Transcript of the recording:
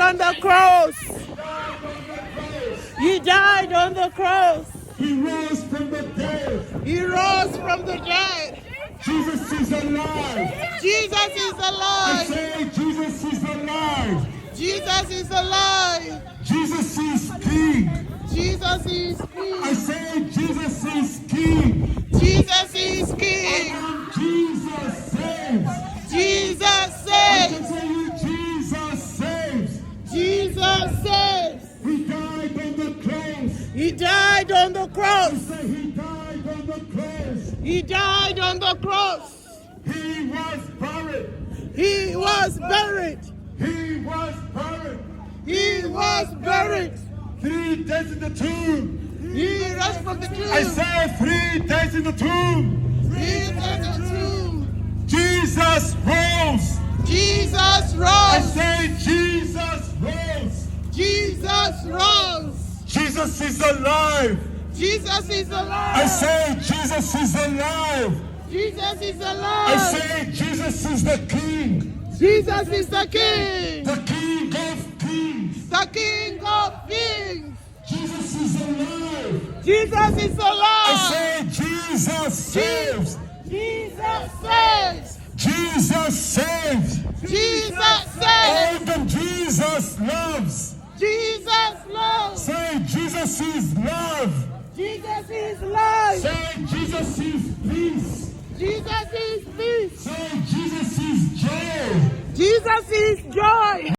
on the cross. He died on the cross. He rose from the dead. He rose from the dead. Jesus is alive. Jesus is I alive. say Jesus is alive. Jesus is alive. Jesus is King. Jesus is I King. say Jesus is King. Jesus is King. And Jesus saves. Jesus I can saves. tell you Jesus saves. Jesus saves. He died on the cross. He died on the I cross. say he died on the cross. He died on the cross. He was buried. He was buried. He was buried. He was buried. 3 days in the tomb. He rose from the tomb. I say 3 days in the tomb. He rose from the tomb. Jesus rose. Jesus I rose. say Jesus rose. Jesus rose. Jesus is alive. Jesus is I alive. say Jesus is alive. Jesus is I alive. say Jesus is the King. Jesus is the King. The King of Kings. The King of Kings. Jesus is alive. Jesus is I alive. say Jesus saves. Jesus saves. Jesus saves. Jesus saves. Oh, the Jesus loves. Jesus loves. Say Jesus is love. Jesus is life. Say Jesus is peace. Jesus is peace. Say Jesus is joy. Jesus is joy.